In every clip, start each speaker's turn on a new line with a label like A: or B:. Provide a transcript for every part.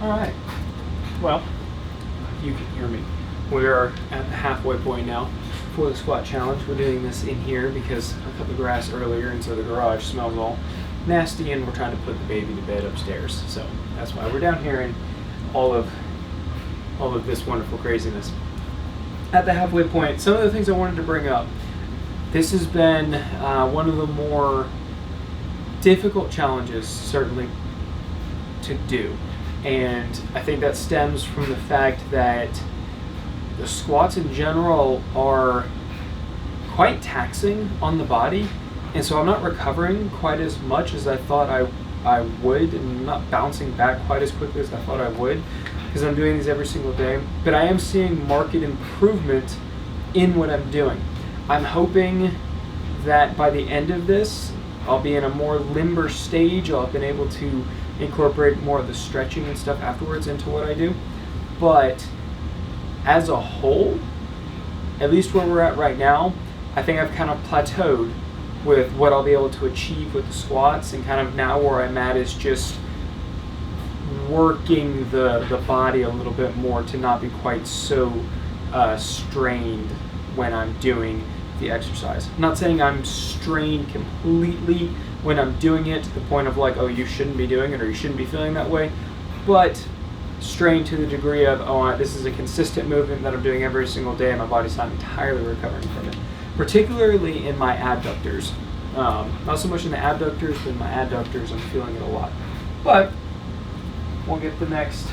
A: All right. Well, you can hear me. We are at the halfway point now for the squat challenge. We're doing this in here because I cut the grass earlier, and so the garage smells all nasty, and we're trying to put the baby to bed upstairs. So that's why we're down here in all of this wonderful craziness. At the halfway point, some of the things I wanted to bring up. This has been one of the more difficult challenges, certainly, to do. And I think that stems from the fact that the squats in general are quite taxing on the body, and so I'm not recovering quite as much as I thought I would, and I'm not bouncing back quite as quickly as I thought I would, because I'm doing these every single day. But I am seeing marked improvement in what I'm doing. I'm hoping that by the end of this, I'll be in a more limber stage. I'll have been able to incorporate more of the stretching and stuff afterwards into what I do. But as a whole, at least where we're at right now, I think I've kind of plateaued with what I'll be able to achieve with the squats, and kind of now where I'm at is just working the body a little bit more to not be quite so strained when I'm doing the exercise. I'm not saying I'm strained completely when I'm doing it to the point of like, oh, you shouldn't be doing it or you shouldn't be feeling that way, but strained to the degree of, oh, this is a consistent movement that I'm doing every single day and my body's not entirely recovering from it. Particularly in my adductors. Not so much in the abductors, but in my adductors I'm feeling it a lot. But we'll get the next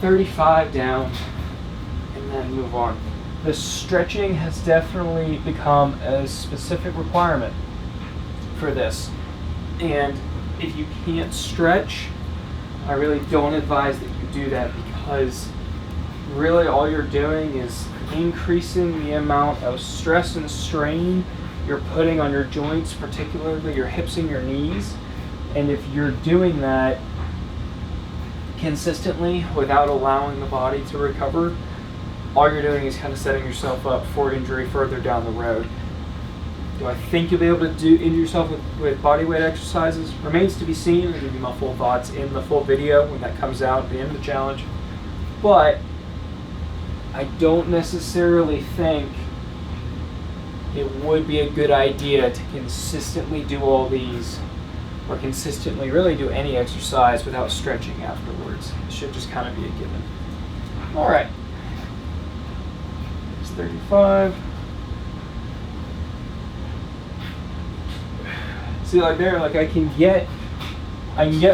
A: 35 down and then move on. The stretching has definitely become a specific requirement for this. And if you can't stretch, I really don't advise that you do that, because really all you're doing is increasing the amount of stress and strain you're putting on your joints, particularly your hips and your knees. And if you're doing that consistently without allowing the body to recover, all you're doing is kind of setting yourself up for injury further down the road. Do I think you'll be able to injure yourself with body weight exercises? Remains to be seen. I'll give you my full thoughts in the full video when that comes out at the end of the challenge. But I don't necessarily think it would be a good idea to consistently do all these, or consistently really do any exercise without stretching afterwards. It should just kind of be a given. All right. 35. See, like there, like I can get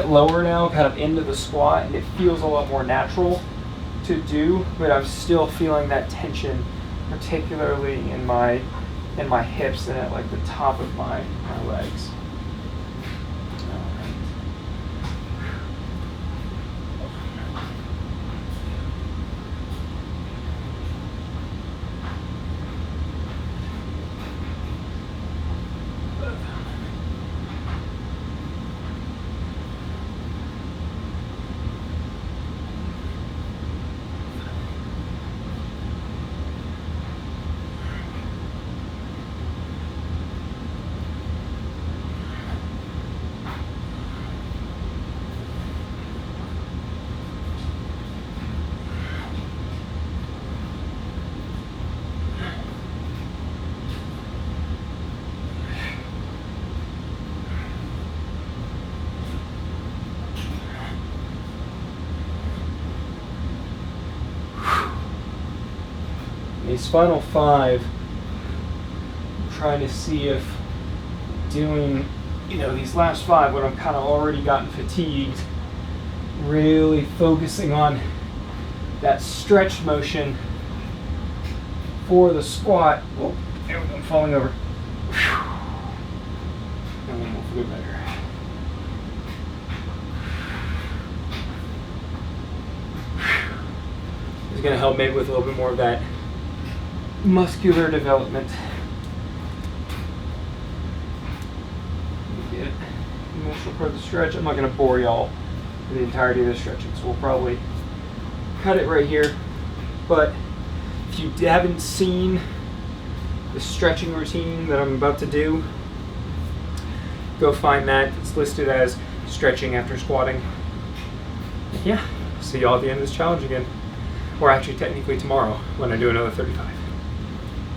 A: lower now, kind of into the squat, and it feels a lot more natural to do, but I'm still feeling that tension, particularly in my hips and at like the top of my legs. These final 5, I'm trying to see if doing, these last 5 when I'm kind of already gotten fatigued, really focusing on that stretch motion for the squat. Oh, there we go, I'm falling over. And then we'll feel better. It's going to help maybe with a little bit more of that muscular development. Get emotional part of the stretch. I'm not going to bore y'all with the entirety of the stretching, so we'll probably cut it right here. But if you haven't seen the stretching routine that I'm about to do, go find that. It's listed as stretching after squatting. Yeah, see y'all at the end of this challenge again. Or actually technically tomorrow when I do another 35.